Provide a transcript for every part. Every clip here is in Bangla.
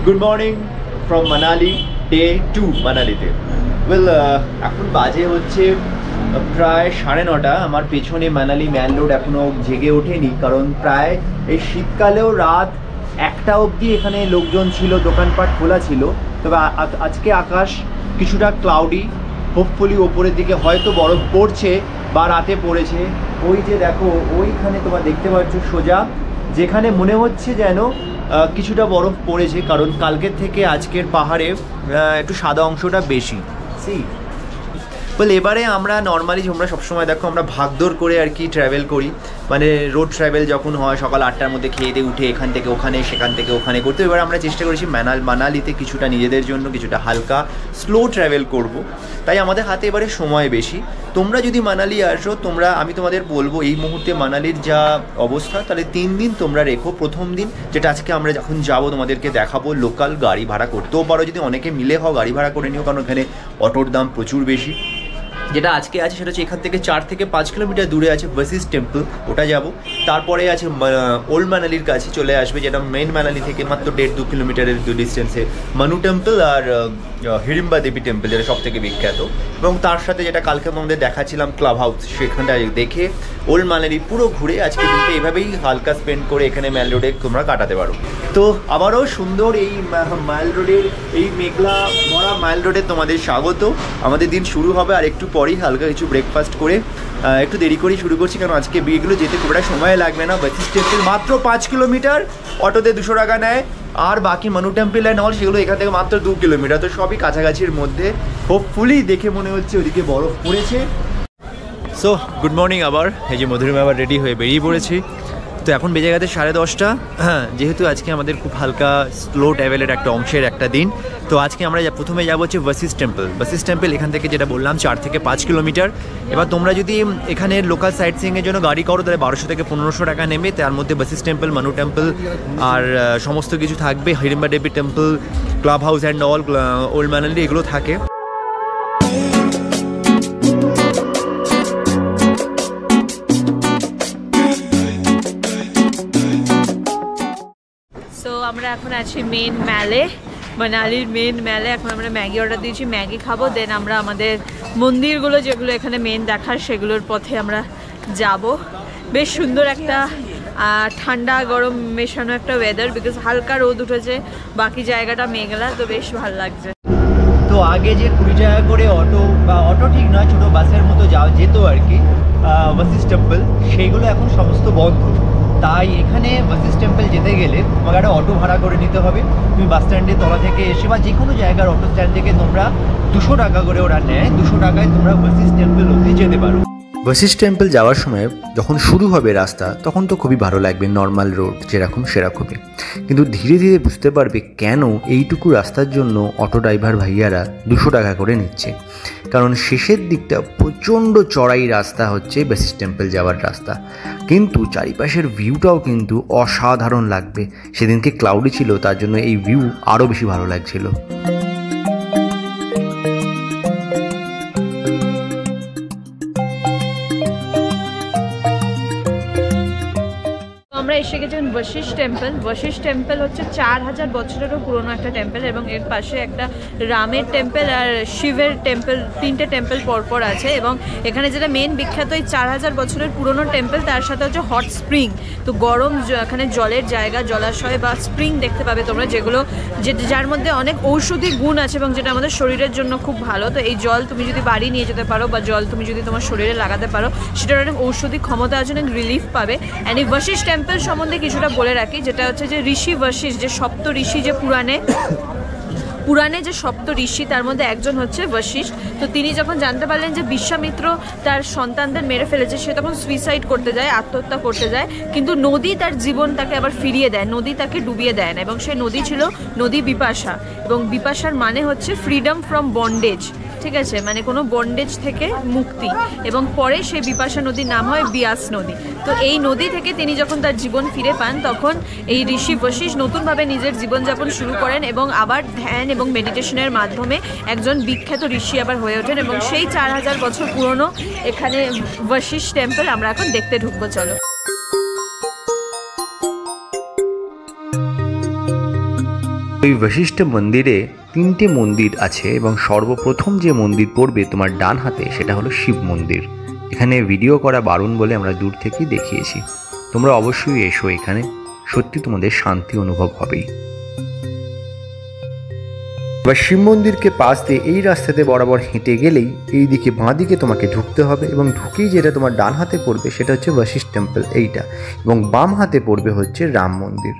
Good morning from Manali, day 2 মানালিতে। এখন বাজে হচ্ছে প্রায় 9:30। আমার পেছনে মানালি ম্যান রোড এখনও জেগে ওঠেনি, কারণ প্রায় এই শীতকালেও রাত 1টা অবধি এখানে লোকজন ছিল, দোকানপাট খোলা ছিল। তবে আজকে আকাশ কিছুটা ক্লাউডি, হোপফুলি ওপরের দিকে হয়তো বরফ পড়ছে বা রাতে পড়েছে। ওই যে দেখো ওইখানে তোমার দেখতে পাচ্ছ সোজা, যেখানে মনে হচ্ছে যেন কিছুটা বরফ পড়েছে, কারণ কালকের থেকে আজকের পাহাড়ে একটু সাদা অংশটা বেশি। এবারে আমরা নর্মালি তোমরা সবসময় দেখো আমরা ভাগদৌড় করে আর কি ট্র্যাভেল করি, মানে রোড ট্র্যাভেল যখন হয় সকাল 8টার মধ্যে খেয়ে দিয়ে উঠে এখান থেকে ওখানে সেখান থেকে ওখানে করতে। এবার আমরা চেষ্টা করেছি মানালিতে কিছুটা নিজেদের জন্য কিছুটা হালকা স্লো ট্র্যাভেল করব, তাই আমাদের হাতে এবারে সময় বেশি। তোমরা যদি মানালি আসো, আমি তোমাদের বলবো এই মুহূর্তে মানালির যা অবস্থা, তাহলে 3 দিন তোমরা রেখো। প্রথম দিন যেটা আজকে আমরা যখন যাবো তোমাদেরকে দেখাবো, লোকাল গাড়ি ভাড়া করতেও পারো, যদি অনেকে মিলে হও গাড়ি ভাড়া করে নিও, কারণ এখানে অটোর দাম প্রচুর বেশি। যেটা আজকে আছে সেটা হচ্ছে এখান থেকে 4 থেকে 5 কিলোমিটার দূরে আছে বশিষ্ঠ টেম্পল, ওটা যাব। তারপরে আছে ওল্ড মানালির কাছে চলে আসবে, যেটা মেন মানালি থেকে মাত্র 1.5-2 কিলোমিটারের ডিস্টেন্সে মানু টেম্পল আর হিড়িম্বা দেবী টেম্পল, যেটা সব থেকে বিখ্যাত। এবং তার সাথে যেটা কালকে আমাদের দেখাচ্ছিলাম ক্লাব হাউস, সেখানটা দেখে ওল্ড মানালি পুরো ঘুরে আজকে দিনটা এইভাবেই হালকা স্পেন্ড করে এখানে ম্যাল রোডে তোমরা কাটাতে পারো। তো আবারও সুন্দর এই মাইল রোডের, এই মেঘলা ভরা মাইল রোডে তোমাদের স্বাগত। আমাদের দিন শুরু হবে আর একটু পরেই, হালকা কিছু ব্রেকফাস্ট করে একটু দেরি করেই শুরু করছি, কারণ আজকে বিয়েগুলো যেতে খুব একটা সময় লাগবে না। বশিষ্ঠ টেম্পল মাত্র 5 কিলোমিটার, অটোতে 200 টাকা নেয়। আর বাকি মানু টেম্পল অ্যান্ড অল সেগুলো এখান থেকে মাত্র 2 কিলোমিটার, তো সবই কাছাকাছির মধ্যে। হোপফুলি দেখে মনে হচ্ছে ওদিকে বরফ পড়েছে। সো গুড মর্নিং আবার, এই যে মধুরিমা আবার রেডি হয়ে বেরিয়ে পড়েছি। তো এখন বেজে গেছে 10:30। হ্যাঁ, যেহেতু আজকে আমাদের খুব হালকা স্লো ট্রাভেলের একটা অংশের একটা দিন, তো আজকে আমরা প্রথমে যাবো হচ্ছে বশিষ্ঠ টেম্পল। বশিষ্ঠ টেম্পল এখান থেকে যেটা বললাম 4 থেকে 5 কিলোমিটার। এবার তোমরা যদি এখানে লোকাল সাইট সিইংয়ের জন্য গাড়ি করো, তাহলে 1200 থেকে 1500 টাকা নেবে। তার মধ্যে বশিষ্ঠ টেম্পল, মানু টেম্পল আর সমস্ত কিছু থাকবে, Hidimba Devi temple, club house and all, old Manali, এগুলো থাকে। আমরা এখন আছি মেন ম্যালে, মানালির মেন ম্যালে। এখন আমরা ম্যাগি অর্ডার দিয়েছি, ম্যাগি খাবো, দেন আমরা আমাদের মন্দিরগুলো যেগুলো এখানে মেন দেখার সেগুলোর পথে আমরা যাব। বেশ সুন্দর একটা ঠান্ডা গরম মেশানো একটা ওয়েদার, বিকজ হালকা রোদ উঠেছে, বাকি জায়গাটা মেঘলা, তো বেশ ভালো লাগছে। তো আগে যে 20 টাকা করে অটো, বা অটো ঠিক নয়, ছোটো বাসের মতো যাওয়া যেত আর কি বশিষ্ঠ টেম্পল, সেইগুলো এখন সমস্ত বন্ধ। তাই এখানে বশিষ্ঠ টেম্পল যেতে গেলে তোমাকে একটা অটো ভাড়া করে নিতে হবে। তুমি বাস স্ট্যান্ডের তলা থেকে এসে বা যে কোনো জায়গার অটো স্ট্যান্ড থেকে তোমরা 200 টাকা করে ওরা নেয়, 200 টাকায় তোমরা বশিষ্ঠ টেম্পল অবধি যেতে পারো। বশিষ্ঠ টেম্পল যাওয়ার সময় যখন শুরু হবে রাস্তা, তখন তো খুবই ভালো লাগবে, নর্মাল রোড যেরকম সেরকমই। কিন্তু ধীরে ধীরে বুঝতে পারবে কেন এইটুকু রাস্তার জন্য অটো ড্রাইভার ভাইয়ারা 200 টাকা করে নিচ্ছে। কারণ শেষের দিকটা প্রচণ্ড চড়াই রাস্তা হচ্ছে বশিষ্ঠ টেম্পল যাওয়ার রাস্তা, কিন্তু চারিপাশের ভিউটাও কিন্তু অসাধারণ লাগবে। সেদিনকে ক্লাউডি ছিল, তার জন্য এই ভিউ আরও বেশি ভালো লাগছিল। আমরা এসে গেছি বশিষ্ঠ টেম্পল। বশিষ্ঠ টেম্পল হচ্ছে 4000 বছরেরও পুরনো একটা টেম্পল, এবং এর পাশে একটা রামের টেম্পল আর শিবের টেম্পল, 3টে টেম্পল পরপর আছে। এবং এখানে যেটা মেন বিখ্যাত এই 4000 বছরের পুরনো টেম্পল, তার সাথে হচ্ছে হট স্প্রিং। তো গরম এখানে জলের জায়গা, জলাশয় বা স্প্রিং দেখতে পাবে তোমরা, যেগুলো যার মধ্যে অনেক ঔষধি গুণ আছে এবং যেটা আমাদের শরীরের জন্য খুব ভালো। তো এই জল তুমি যদি বাড়ি নিয়ে যেতে পারো, বা জল তুমি যদি তোমার শরীরে লাগাতে পারো, সেটার অনেক ঔষধি ক্ষমতা আছে, অনেক রিলিফ পাবে। অ্যান্ড এই বশিষ্ঠ টেম্পল সম্বন্ধে কিছুটা বলে রাখি, যেটা হচ্ছে যে ঋষি বশিষ্ঠ, যে সপ্ত ঋষি, যে পুরাণে যে সপ্ত ঋষি, তার মধ্যে একজন হচ্ছে বশিষ্ঠ। তো তিনি যখন জানতে পারলেন যে বিশ্বামিত্র তার সন্তানদের মেরে ফেলেছে, সে তখন সুইসাইড করতে যায়, আত্মহত্যা করতে যায়, কিন্তু নদী তার জীবন তাকে আবার ফিরিয়ে দেয়, নদী তাকে ডুবিয়ে দেয় না। এবং সেই নদী ছিল নদী বিপাশা, এবং বিপাশার মানে হচ্ছে ফ্রিডম ফ্রম বন্ডেজ, ঠিক আছে, মানে কোনো বন্ডেজ থেকে মুক্তি। এবং পরে সেই বিপাশা নদীর নাম হয় বিয়াস নদী। তো এই নদী থেকে তিনি যখন তার জীবন ফিরে পান, তখন এই ঋষি বশিষ্ঠ নতুনভাবে নিজের জীবনযাপন শুরু করেন, এবং আবার ধ্যান এবং মেডিটেশনের মাধ্যমে একজন বিখ্যাত ঋষি আবার হয়ে ওঠেন। এবং সেই 4000 বছর পুরনো এখানে বশিষ্ঠ টেম্পল আমরা এখন দেখতে ঢুকবো, চলো। এই বশিষ্ঠ মন্দিরে 3টে মন্দির আছে এবং সর্বপ্রথম যে মন্দির পড়বে তোমার ডান হাতে সেটা হলো শিব মন্দির। এখানে ভিডিও করা বারণ বলে আমরা দূর থেকেই দেখিয়েছি। তোমরা অবশ্যই এসো, এখানে সত্যি তোমাদের শান্তি অনুভব হবেই। এবার শিব মন্দিরকে পাশ দিয়ে এই রাস্তাতে বরাবর হেঁটে গেলেই এই দিকে বাঁ দিকে তোমাকে ঢুকতে হবে এবং ঢুকেই যেটা তোমার ডান হাতে পড়বে সেটা হচ্ছে বশিষ্ঠ টেম্পল এইটা, এবং বাম হাতে পড়বে হচ্ছে রাম মন্দির।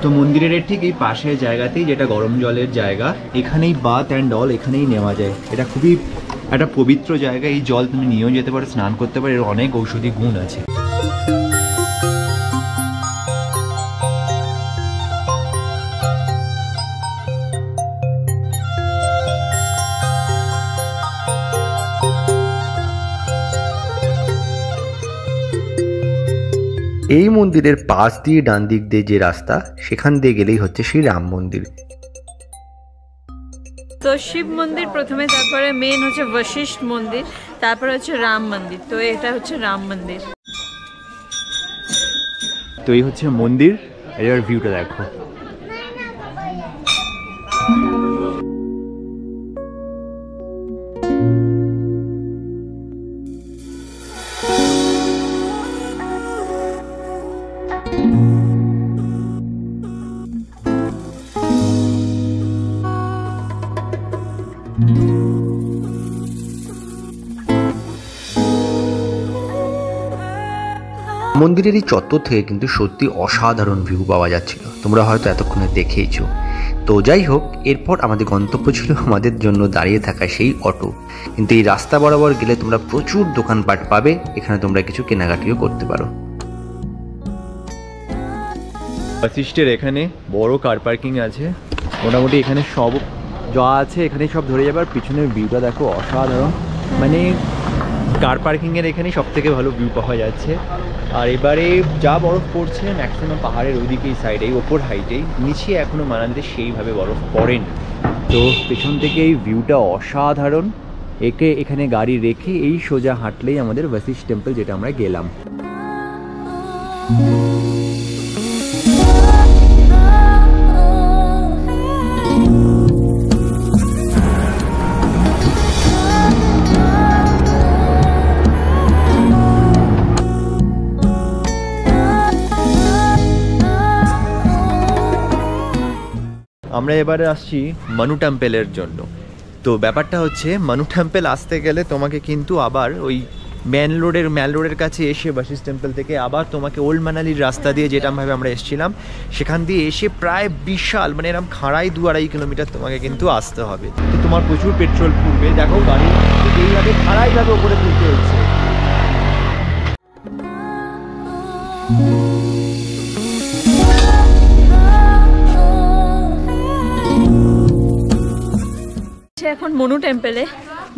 তো মন্দিরের ঠিক এই পাশের জায়গাতেই, যেটা গরম জলের জায়গা, এখানেই বাথ অ্যান্ড অল এখানেই নেওয়া যায়। এটা খুবই একটা পবিত্র জায়গা, এই জল তুমি নিয়েও যেতে পারো, স্নান করতে পারো, এর অনেক ঔষধি গুণ আছে। এই মন্দিরের পাশ দিয়ে ডান দিক দিয়ে যে রাস্তা, সেখান দিয়ে গেলেই হচ্ছে সেই রাম মন্দির। তো শিব মন্দির প্রথমে, তারপরে মেন হচ্ছে বশিষ্ঠ মন্দির, তারপরে হচ্ছে রাম মন্দির। তো এটা হচ্ছে রাম মন্দির। তো এই হচ্ছে মন্দির, এর ভিউটা দেখো। মন্দিরের এই চত্বর থেকে কিন্তু সত্যি অসাধারণ ভিউ পাওয়া যাচ্ছিল, তোমরা হয়তো এতক্ষণে দেখেইছো। তো যাই হোক, এরপর আমাদের গন্তব্য ছিল আমাদের জন্য দাঁড়িয়ে থাকা সেই অটো। কিন্তু এই রাস্তা বরাবর গেলে তোমরা প্রচুর দোকানপাট পাবে, এখানে তোমরা কিছু কেনাকাটিও করতে পারো। বশিষ্ঠের এখানে বড় কার পার্কিং আছে, মোটামুটি এখানে সব যা আছে এখানে সব ধরে যাবে। আর পিছনের ভিউটা দেখো, অসাধারণ। মানে কার পার্কিংয়ের এখানে সব থেকে ভালো ভিউ পাওয়া যাচ্ছে। আর এবারে যা বরফ পড়ছে ম্যাক্সিমাম পাহাড়ের ওইদিকে, এই সাইডেই ওপর হাইটেই, নিচে এখনও মানালিতে সেইভাবে বরফ পড়েনি। তো পেছন থেকে এই ভিউটা অসাধারণ। এখানে গাড়ি রেখে এই সোজা হাঁটলেই আমাদের বশিষ্ঠ টেম্পল, যেটা আমরা গেলাম। আমরা এবারে আসছি মানু টেম্পেলের জন্য। তো ব্যাপারটা হচ্ছে, মানু টেম্পেল আসতে গেলে তোমাকে কিন্তু আবার ওই ম্যাল রোডের কাছে এসে বশিষ্ঠ টেম্পল থেকে আবার তোমাকে ওল্ড মানালির রাস্তা দিয়ে, যেরকমভাবে আমরা এসেছিলাম সেখান দিয়ে এসে প্রায় বিশাল, মানে এরকম 2.5 কিলোমিটার তোমাকে কিন্তু আসতে হবে। তো তোমার প্রচুর পেট্রোল পুড়বে। দেখো গাড়ি এইভাবে 2.5 উপরে তুলতে হচ্ছে। এখন মনু টেম্পেলে।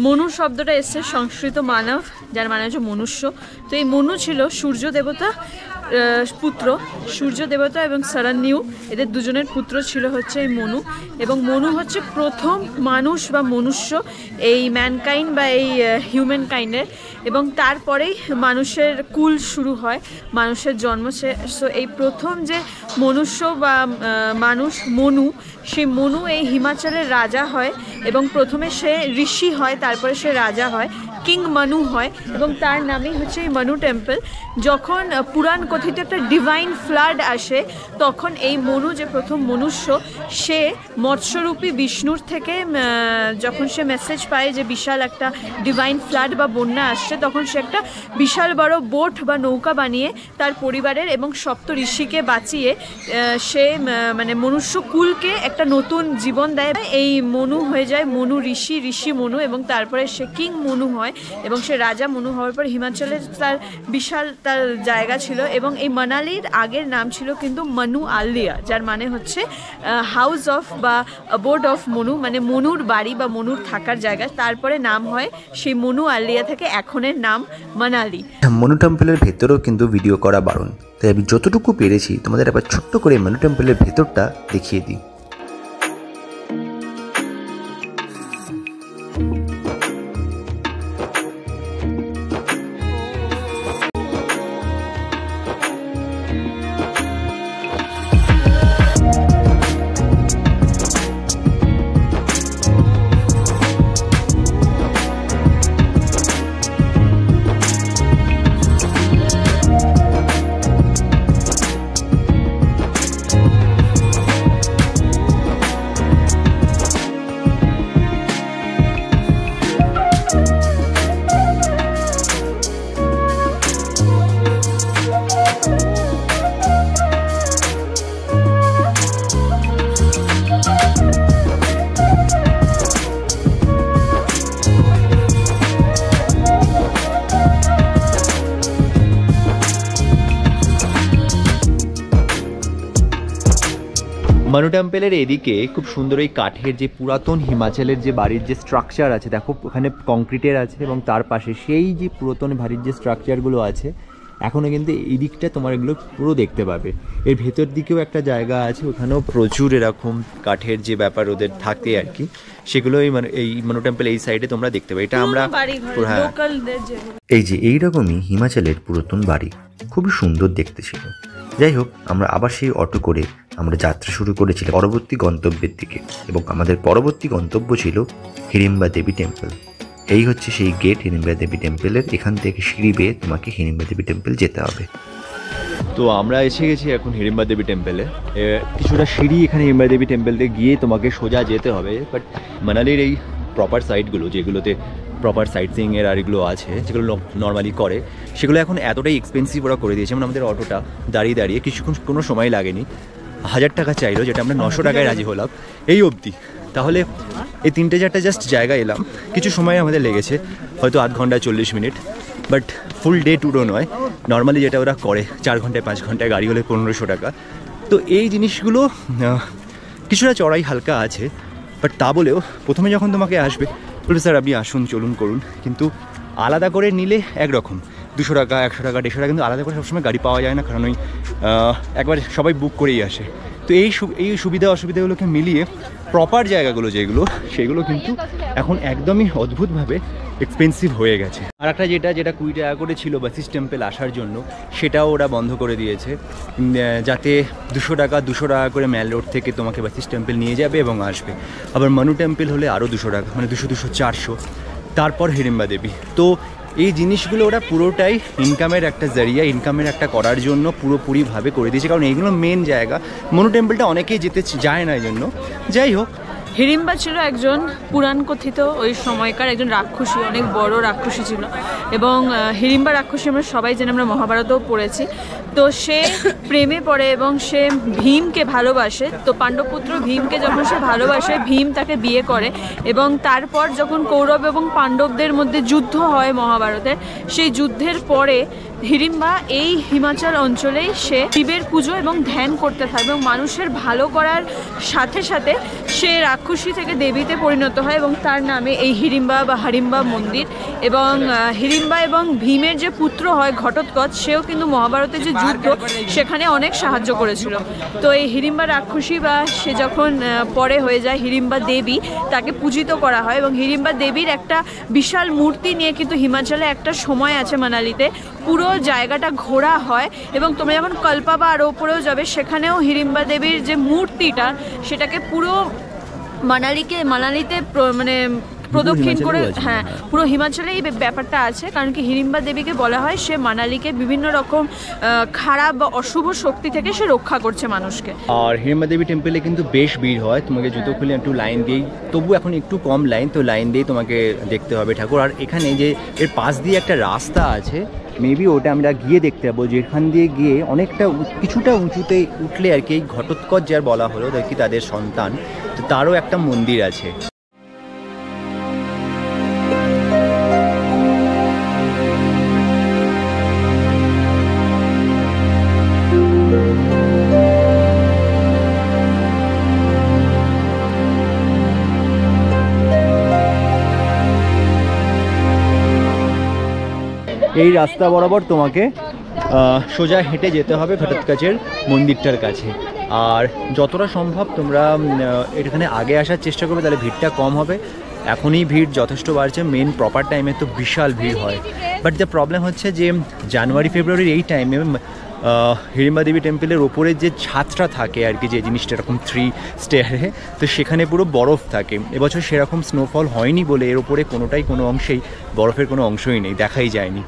মনু শব্দটা এসছে সংস্কৃত মানব, যার মানে হচ্ছে মনুষ্য। তো এই মনু ছিল সূর্য দেবতা পুত্র, সূর্য দেবতা এবং সারান্নিউ, এদের দুজনের পুত্র ছিল হচ্ছে এই মনু। এবং মনু হচ্ছে প্রথম মানুষ বা মনুষ্য এই ম্যানকাইন্ড বা এই হিউম্যান কাইন্ডের। এবং তারপরেই মানুষের কুল শুরু হয়, মানুষের জন্ম। সো এই প্রথম যে মনুষ্য বা মানুষ মনু, সেই মনু এই হিমাচলের রাজা হয়। এবং প্রথমে সে ঋষি হয়, তারপরে সে রাজা হয়, কিং মানু হয়। এবং তার নামই হচ্ছে এই মানু টেম্পল। যখন পুরাণ কথিত একটা ডিভাইন ফ্লাড আসে, তখন এই মনু, যে প্রথম মনুষ্য, সে মৎস্যরূপী বিষ্ণুর থেকে যখন সে মেসেজ পায় যে বিশাল একটা ডিভাইন ফ্লাড বা বন্যা আসছে, তখন সে একটা বিশাল বড় বোট বা নৌকা বানিয়ে তার পরিবারের এবং সপ্ত ঋষিকে বাঁচিয়ে সে মানে মনুষ্য কুলকে একটা নতুন জীবন দেয়। এই মনু হয়ে যায় মনু ঋষি, ঋষি মনু, এবং তারপরে সে কিং মনু হয়। এবং সে রাজা মনু হওয়ার পর হিমাচলের তার বিশাল তার জায়গা ছিল। এবং এই মানালির আগের নাম ছিল কিন্তু মানু আলিয়া, যার মানে হচ্ছে হাউস অফ বা অ্যাবোর্ড অফ মনু, মানে মনুর বাড়ি বা মনুর থাকার জায়গা। তারপরে নাম হয় সেই মনু আলিয়া থেকে এখনের নাম মানালি। মনু টেম্পলের ভেতরেও কিন্তু ভিডিও করা বারণ, তাই আমি যতটুকু পেরেছি তোমাদের একবার ছোট্ট করে মনু টেম্পলের ভেতরটা দেখিয়ে দিই। মানু টেম্পলের এদিকে খুব সুন্দর এই কাঠের যে পুরাতন হিমাচলের যে বাড়ির যে স্ট্রাকচার আছে, দেখো ওখানে কংক্রিটের আছে এবং তার পাশে সেই যে পুরাতন বাড়ির যে স্ট্রাকচারগুলো আছে এখনও কিন্তু এই দিকটা তোমার এগুলো পুরো দেখতে পাবে। এর ভেতর দিকেও একটা জায়গা আছে, ওখানেও প্রচুর এরকম কাঠের যে ব্যাপার ওদের থাকে আর কি, সেগুলো এই মানু টেম্পল এই সাইডে তোমরা দেখতে পাবে। এটা আমরা হ্যাঁ এই যে এইরকমই হিমাচলের পুরাতন বাড়ি, খুবই সুন্দর দেখতে ছিল। যাই হোক, আমরা আবার সেই অটো করে আমরা যাত্রা শুরু করেছিলাম পরবর্তী গন্তব্যের দিকে, এবং আমাদের পরবর্তী গন্তব্য ছিল হিড়িম্বা দেবী টেম্পল। এই হচ্ছে সেই গেট হিড়িম্বা দেবী টেম্পলের। এখান থেকে সিঁড়ি বেয়ে তোমাকে হিড়িম্বা দেবী টেম্পল যেতে হবে। তো আমরা এসে গেছি এখন হিড়িম্বা দেবী টেম্পলে। কিছুটা সিঁড়ি এখানে হিড়িম্বা দেবী টেম্পলে গিয়ে তোমাকে সোজা যেতে হবে। বাট মানালির এই প্রপার সাইটগুলো যেগুলোতে প্রপার সাইট সিইংয়ের আর এগুলো আছে, যেগুলো নর্মালি করে, সেগুলো এখন এতটাই এক্সপেন্সিভ ওরা করে দিয়েছে। যেমন আমাদের অটোটা দাঁড়িয়ে দাঁড়িয়ে কিছুক্ষণ কোনো সময় লাগেনি, 1000 টাকা চাইলো, যেটা আমরা 900 টাকায় রাজি হলাম এই অবধি। তাহলে এই 3-4টা জাস্ট জায়গা এলাম, কিছু সময় আমাদের লেগেছে, হয়তো 8 ঘন্টা 40 মিনিট, বাট ফুল ডে ট্যুরও নয়। নর্মালি যেটা ওরা করে 4 ঘন্টায় 5 ঘন্টায় গাড়ি হলে 1500 টাকা। তো এই জিনিসগুলো কিছুটা চড়াই হালকা আছে, বাট তা বলেও প্রথমে যখন তোমাকে আসবে বলবে স্যার আপনি আসুন চলুন করুন, কিন্তু আলাদা করে নিলে একরকম 200 টাকা 100 টাকা 150 টাকা, কিন্তু আলাদা করে সবসময় গাড়ি পাওয়া যায় না, কারণ ওই একবার সবাই বুক করেই আসে। তো এই সুবিধা অসুবিধাগুলোকে মিলিয়ে প্রপার জায়গাগুলো যেগুলো, সেগুলো কিন্তু এখন একদমই অদ্ভুতভাবে এক্সপেন্সিভ হয়ে গেছে। আর একটা যেটা 20 টাকা করে ছিল বাসিস টেম্পল আসার জন্য, সেটাও ওরা বন্ধ করে দিয়েছে, যাতে 200 টাকা করে ম্যাল রোড থেকে তোমাকে বাসিস টেম্পল নিয়ে যাবে এবং আসবে। আবার মানু টেম্পল হলে আরও 200 টাকা, মানে 200 400, তারপর হিড়িম্বা দেবী। তো এই জিনিসগুলো ওরা পুরোটাই ইনকামের একটা জারিয়া, ইনকামের একটা করার জন্য পুরোপুরিভাবে করে দিয়েছে, কারণ এইগুলো মেন জায়গা। মানু টেম্পলটা অনেকেই যেতে যায় না এই জন্য। যাই হোক, হিড়িম্বা ছিল একজন পুরাণ কথিত ওই সময়কার একজন রাক্ষসী, অনেক বড় রাক্ষসী ছিল, এবং হিড়িম্বা রাক্ষসী আমরা সবাই জানি, আমরা মহাভারতেও পড়েছি। তো সে প্রেমে পড়ে এবং সে ভীমকে ভালোবাসে। তো পাণ্ডবপুত্র ভীমকে যখন সে ভালোবাসে, ভীম তাকে বিয়ে করে, এবং তারপর যখন কৌরব এবং পাণ্ডবদের মধ্যে যুদ্ধ হয় মহাভারতের, সেই যুদ্ধের পরে হিড়িম্বা এই হিমাচল অঞ্চলেই সে শিবের পুজো এবং ধ্যান করতে থাকে, এবং মানুষের ভালো করার সাথে সাথে সে রাক্ষসী থেকে দেবীতে পরিণত হয়, এবং তার নামে এই হিড়িম্বা বা হাড়িম্বা মন্দির। এবং হিড়িম্বা এবং ভীমের যে পুত্র হয় ঘটোৎকচ, সেও কিন্তু মহাভারতের যে যুদ্ধ সেখানে অনেক সাহায্য করেছিল। তো এই হিড়িম্বা রাক্ষসী বা সে যখন পরে হয়ে যায় হিড়িম্বা দেবী, তাকে পূজিত করা হয়, এবং হিড়িম্বা দেবীর একটা বিশাল মূর্তি নিয়ে কিন্তু হিমাচলে একটা সময় আছে মানালিতে পুরো জায়গাটা ঘোরা হয়। এবং তোমরা যখন কল্পা বা আরও ওপরেও যাবে, সেখানেও হিড়িম্বা দেবীর যে মূর্তিটা, সেটাকে পুরো মানালিতে মানে প্রদক্ষিণ করে, হ্যাঁ পুরো হিমাচলে এই ব্যাপারটা আছে। কারণ কি হিড়িম্বা দেবীকে বলা হয় সে মানালিকে বিভিন্ন রকম খারাপ বা অশুভ শক্তি থেকে সে রক্ষা করছে মানুষকে। আর হিড়িম্বা দেবী টেম্পলে কিন্তু বেশ ভিড় হয়, তোমাকে জুতো খুলে একটু লাইন দিয়েই, তবু এখন একটু কম লাইন, তো লাইন দিয়েই তোমাকে দেখতে হবে ঠাকুর। আর এখানে যে এর পাশ দিয়ে একটা রাস্তা আছে, মেবি ওটা আমরা গিয়ে দেখতে পাবো, যেখান দিয়ে গিয়ে অনেকটা কিছুটা উঁচুতে উঠলে আর কি এই ঘটোৎকচ যার বলা হলো দেখি তাদের সন্তান, তো তারও একটা মন্দির আছে। এই রাস্তা বরাবর তোমাকে সোজা হেঁটে যেতে হবে ঘটোৎকচের মন্দিরটার কাছে। আর যতটা সম্ভব তোমরা এখানে আগে আসার চেষ্টা করবে, তাহলে ভিড়টা কম হবে। এখনই ভিড় যথেষ্ট বাড়ছে, মেন প্রপার টাইমে তো বিশাল ভিড় হয়। বাট দ্য প্রবলেম হচ্ছে যে জানুয়ারি ফেব্রুয়ারির এই টাইমে হিড়িম্বা দেবী টেম্পলের ওপরে যে ছাদটা থাকে আর কি, যে জিনিসটা এরকম 3 স্টেয়ারে, তো সেখানে পুরো বরফ থাকে। এবছর সেরকম স্নোফল হয়নি বলে এর ওপরে কোনো অংশেই বরফের কোনো অংশই নেই, দেখাই যায়নি।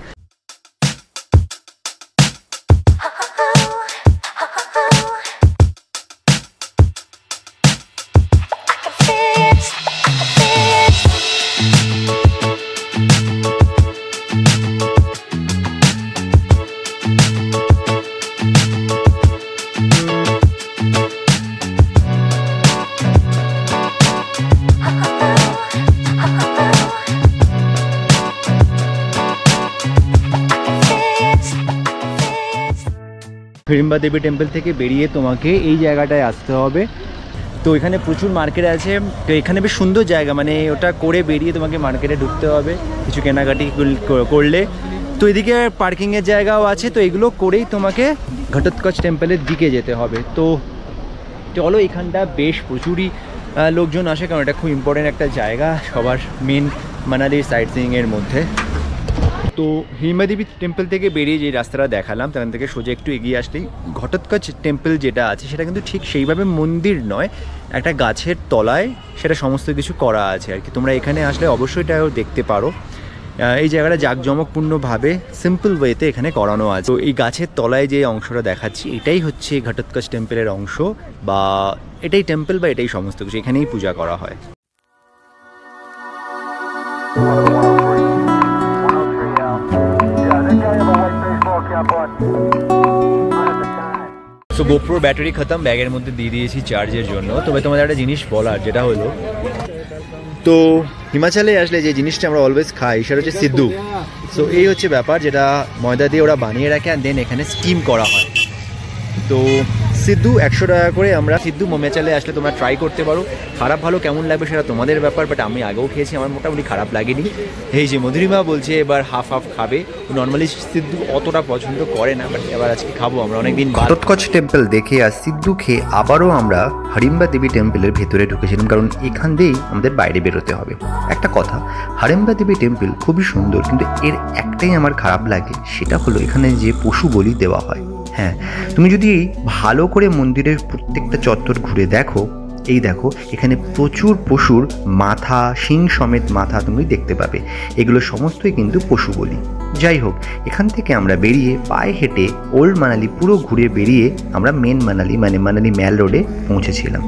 হিড়িম্বা দেবী টেম্পল থেকে বেরিয়ে তোমাকে এই জায়গাটায় আসতে হবে, তো এখানে প্রচুর মার্কেট আছে, তো এখানে বেশ সুন্দর জায়গা, মানে ওটা করে বেরিয়ে তোমাকে মার্কেটে ঢুকতে হবে কিছু কেনাকাটি করলে। তো এদিকে পার্কিংয়ের জায়গাও আছে, তো এগুলো করেই তোমাকে ঘটোৎকচ টেম্পলের দিকে যেতে হবে। তো চলো, এখানটা বেশ প্রচুরই লোকজন আসে, কারণ এটা খুব ইম্পর্টেন্ট একটা জায়গা সবার মেন মানালির সাইট সিইংয়ের মধ্যে। তো হিমাদেবী টেম্পল থেকে বেরিয়ে যে রাস্তাটা দেখালাম সেখান থেকে সোজা একটু এগিয়ে আসলেই ঘটোৎকচ টেম্পল যেটা আছে সেটা কিন্তু ঠিক সেইভাবে মন্দির নয়, একটা গাছের তলায় সেটা সমস্ত কিছু করা আছে আর কি। তোমরা এখানে আসলে অবশ্যই এটাও দেখতে পারো। এই জায়গাটা জাঁকজমকপূর্ণভাবে সিম্পল ওয়েতে এখানে করানো আছে। তো এই গাছের তলায় যে অংশটা দেখাচ্ছি এটাই হচ্ছে ঘটোৎকচ টেম্পলের অংশ, বা এটাই টেম্পল বা এটাই সমস্ত কিছু, এখানেই পূজা করা হয়। সো গোপ্রোর ব্যাটারি খতম, ব্যাগের মধ্যে দিয়ে দিয়েছি চার্জের জন্য। তবে তোমাদের একটা জিনিস বলার, যেটা হলো, তো হিমাচলে আসলে যে জিনিসটা আমরা অলওয়েজ খাই সেটা হচ্ছে সিদ্ধু। সো এই হচ্ছে ব্যাপার, যেটা ময়দা দিয়ে ওরা বানিয়ে রাখে আর দেন এখানে স্টিম করা হয়। তো সিদ্ধু 100 টাকা করে। আমরা সিদ্ধু হিমাচলে আসলে তোমরা ট্রাই করতে পারো, খারাপ ভালো কেমন লাগবে সেটা তোমাদের ব্যাপার, বাট আমি আগেও খেয়েছি, আমার মোটামুটি খারাপ লাগেনি। এই যে মধুরিমা বলছে এবার হাফ হাফ খাবে, নর্মালি সিদ্ধু অতটা পছন্দ করে না, বাট এবার আজকে খাবো আমরা অনেকদিন। ঘটোৎকচ টেম্পল দেখে আর সিদ্ধু খেয়ে আবারও আমরা হারিম্বা দেবী টেম্পলের ভেতরে ঢুকেছিলাম, কারণ এখান দিয়েই আমাদের বাইরে বেরোতে হবে। একটা কথা, হারিম্বা দেবী টেম্পল খুবই সুন্দর, কিন্তু এর একটাই আমার খারাপ লাগে, সেটা হলো এখানে যে পশু বলি দেওয়া হয়। হ্যাঁ, তুমি যদি ভালো করে মন্দিরের প্রত্যেকটা চত্বর ঘুরে দেখো, এই দেখো এখানে প্রচুর পশুর মাথা, শিং সমেত মাথা তুমি দেখতে পাবে, এগুলো সমস্তই কিন্তু পশু বলি। যাই হোক, এখান থেকে আমরা বেরিয়ে পায়ে হেঁটে ওল্ড মানালি পুরো ঘুরে বেরিয়ে আমরা মেন মানালি মানে মানালি ম্যাল রোডে পৌঁছেছিলাম।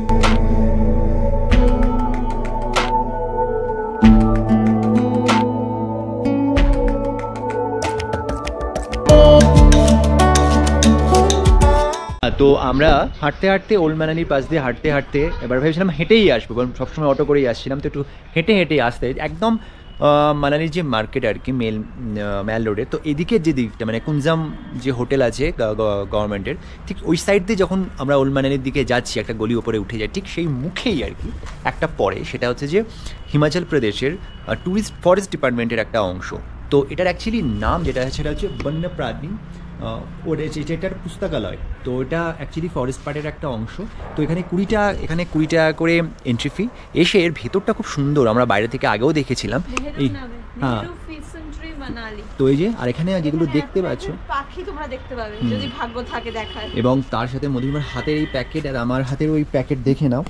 তো আমরা হাঁটতে হাঁটতে ওল্ড মানালির পাশ দিয়ে হাঁটতে হাঁটতে এবার ভেবেছিলাম হেঁটেই আসবো, কারণ সবসময় অটো করেই আসছিলাম, তো একটু হেঁটে হেঁটে আসতে একদম মানালির যে মার্কেট আর কি ম্যাল রোডে, তো এদিকের যে দিকটা মানে কুঞ্জাম যে হোটেল আছে গভর্নমেন্টের, ঠিক ওই সাইড দিয়ে যখন আমরা ওল্ড মানালির দিকে যাচ্ছি, একটা গলি ওপরে উঠে যায়, ঠিক সেই মুখেই আর কি একটা পড়ে, সেটা হচ্ছে যে হিমাচল প্রদেশের ট্যুরিস্ট ফরেস্ট ডিপার্টমেন্টের একটা অংশ। তো এটার অ্যাকচুয়ালি নাম যেটা সেটা হচ্ছে বন্যপ্রাণী এটার পুস্তকালয়। তো এটা অ্যাকচুয়ালি ফরেস্ট পার্টের একটা অংশ। তো এখানে 20 টাকা করে এন্ট্রি ফি। এসে এর ভেতরটা খুব সুন্দর, আমরা বাইরে থেকে আগেও দেখেছিলাম। এই হ্যাঁ, তো এই যে আর এখানে যেগুলো দেখতে পাচ্ছ পাখি তোমরা দেখতে পাবে যদি ভাগ্য থাকে দেখার। এবং তার সাথে মধুরিমার হাতের এই প্যাকেট আর আমার হাতের ওই প্যাকেট দেখে নাও।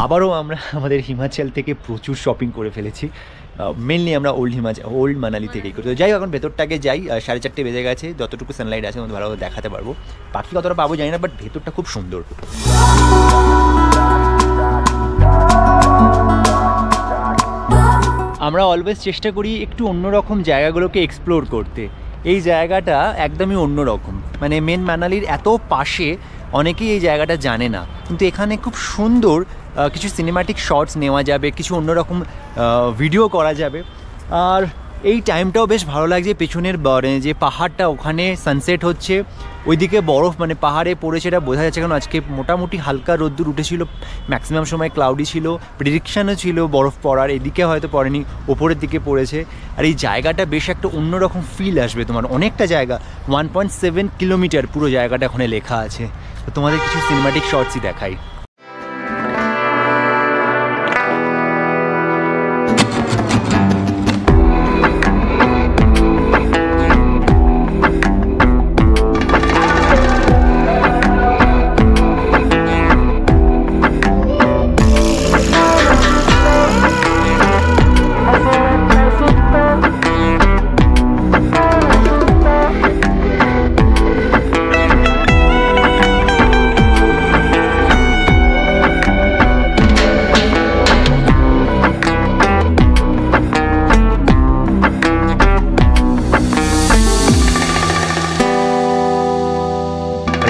আবারও আমরা আমাদের হিমাচল থেকে প্রচুর শপিং করে ফেলেছি, মেনলি আমরা ওল্ড মানালি থেকেই করি। তো যাই হোক, এখন ভেতরটাকে যাই, 4:30 বেজে গেছে, যতটুকু সানলাইট আছে আমাদের ভালোভাবে দেখাতে পারবো। পাখি কতটা পাবো জানি না, বাট ভেতরটা খুব সুন্দর। আমরা অলওয়েজ চেষ্টা করি একটু অন্যরকম জায়গাগুলোকে এক্সপ্লোর করতে। এই জায়গাটা একদমই অন্যরকম, মানে মেন মানালির এত পাশে অনেকেই এই জায়গাটা জানে না, কিন্তু এখানে খুব সুন্দর কিছু সিনেম্যাটিক শটস নেওয়া যাবে, কিছু অন্যরকম ভিডিও করা যাবে। আর এই টাইমটাও বেশ ভালো লাগছে, পেছনের যে পাহাড়টা ওখানে সানসেট হচ্ছে, ওইদিকে বরফ মানে পাহাড়ে পড়েছে, এটা বোঝা যাচ্ছে, কারণ আজকে মোটামুটি হালকা রোদ্দুর উঠেছিল, ম্যাক্সিমাম সময় ক্লাউডি ছিল, প্রেডিকশানও ছিল বরফ পড়ার, এদিকে হয়তো পড়েনি, ওপরের দিকে পড়েছে। আর এই জায়গাটা বেশ একটা অন্যরকম ফিল আসবে তোমার, অনেকটা জায়গা, 1.7 কিলোমিটার পুরো জায়গাটা ওখানে লেখা আছে। তো তোমাদের কিছু সিনেম্যাটিক শর্টসই দেখাই।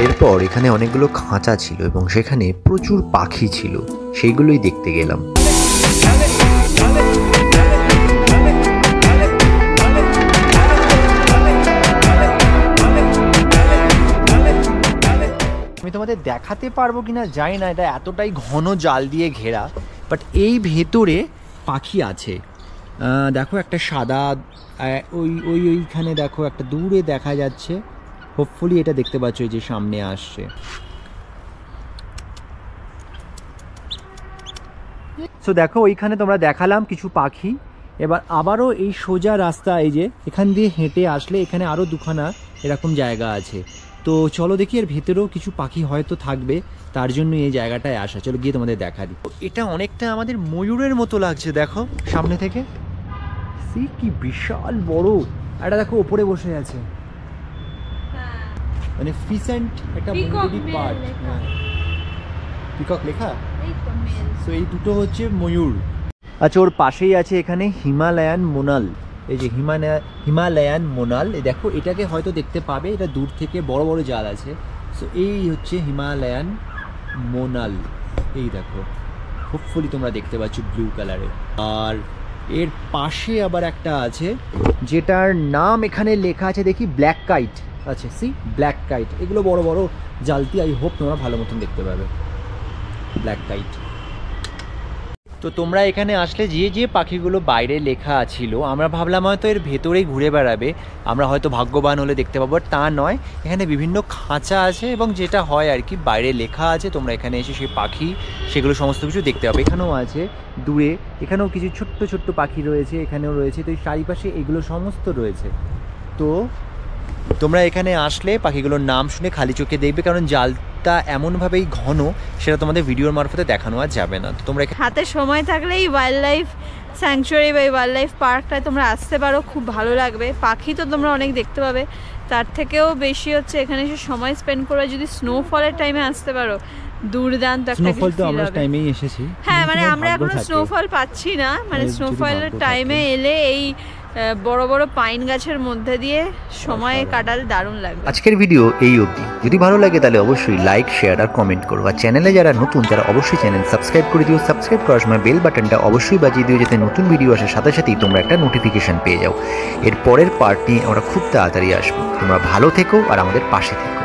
এরপর এখানে অনেকগুলো খাঁচা ছিল এবং সেখানে প্রচুর পাখি ছিল, সেইগুলোই দেখতে গেলাম। আমি তোমাদের দেখাতে পারবো কিনা জানি না, এটা এতটাই ঘন জাল দিয়ে ঘেরা, বাট এই ভেতরে পাখি আছে। দেখো একটা সাদা, ওইখানে দেখো একটা দূরে দেখা যাচ্ছে, হোপফুলি এটা দেখতে পাচ্ছ এই যে সামনে আসছে। সো দেখো ওইখানে তোমরা দেখালাম কিছু পাখি। এবার আবারও এই সোজা রাস্তা, এই যে এখান দিয়ে হেঁটে আসলে এখানে আরও দুখানা এরকম জায়গা আছে। তো চলো দেখি এর ভেতরেও কিছু পাখি হয়তো থাকবে, তার জন্য এই জায়গাটায় আসা। চলো গিয়ে তোমাদের দেখা দিই। এটা অনেকটা আমাদের ময়ূরের মতো লাগছে, দেখো সামনে থেকে, সি কি বিশাল বড়। এটা দেখো ওপরে বসে আছে, মানে ফিসেন্ট একটা ময়ূরী পার্ট, পিকক লেখা। সো এই দুটো হচ্ছে ময়ূর। আচ্ছা, ওর পাশেই আছে এখানে হিমালয়ান মোনাল, এই যে হিমালয়ান মোনাল। এই দেখো এটাকে হয়তো দেখতে পাবে, এটা দূর থেকে বড় বড় জাল আছে। সো এই হচ্ছে হিমালয়ান মোনাল, এই দেখো হোপফুলি তোমরা দেখতে পাচ্ছ ব্লু কালারের। আর এর পাশে আবার একটা আছে যেটার নাম এখানে লেখা আছে, দেখি ব্ল্যাক কাইট আছে, সি ব্ল্যাক কাইট। এগুলো বড় বড় জালতি, আই হোপ তোমরা ভালো মতন দেখতে পাবে ব্ল্যাক কাইট। তো তোমরা এখানে আসলে যে যে পাখিগুলো বাইরে লেখা ছিল, আমরা ভাবলাম হয়তো এর ভেতরেই ঘুরে বেড়াবে, আমরা হয়তো ভাগ্যবান হলে দেখতে পাবো, তা নয়। এখানে বিভিন্ন খাঁচা আছে এবং যেটা হয় আর কি, বাইরে লেখা আছে, তোমরা এখানে এসে সেই পাখি সেগুলো সমস্ত কিছু দেখতে পাবে। এখানেও আছে দূরে, এখানেও কিছু ছোট্ট ছোট্ট পাখি রয়েছে, এখানেও রয়েছে। তো এই চারিপাশে এগুলো সমস্ত রয়েছে। তো তোমরা এখানে আসলে পাখিগুলোর নাম শুনে খালি চোখে দেখবে, কারণ জালটা এমনভাবেই ঘন, সেটা তোমাদের ভিডিওর মারফতে দেখানো আর যাবে না। তো তোমরা হাতে সময় থাকলেই ওয়াইল্ড লাইফ স্যাংচুয়ারি বা ওয়াইল্ড লাইফ পার্কটায় তোমরা আসতে পারো, খুব ভালো লাগবে। পাখি তো তোমরা অনেক দেখতে পাবে, তার থেকেও বেশি হচ্ছে এখানে এসে সময় স্পেন্ড করবে। যদি স্নোফলের টাইমে আসতে পারো, দুর্দান্ত একটা স্নোফল তো আমরা টাইমেই এসেছি। হ্যাঁ, মানে আমরা এখনো স্নোফল পাচ্ছি না, মানে স্নোফলের টাইমে এলে এই বড় বড় পাইন গাছের মধ্যে দিয়ে সময় কাটালে দারুণ লাগবে। আজকের ভিডিও এই অবধি। যদি ভালো লাগে তাহলে অবশ্যই লাইক, শেয়ার আর কমেন্ট করো। আর চ্যানেলে যারা নতুন তারা অবশ্যই চ্যানেল সাবস্ক্রাইব করে দিও। সাবস্ক্রাইব করার সময় বেল বাটনটা অবশ্যই বাজিয়ে দিও, যাতে নতুন ভিডিও আসার সাথে সাথেই তোমরা একটা নোটিফিকেশন পেয়ে যাও। এর পরের পার্ট নিয়ে আমরা খুব তাড়াতাড়ি আসবো। তোমরা ভালো থেকো আর আমাদের পাশে থেকো।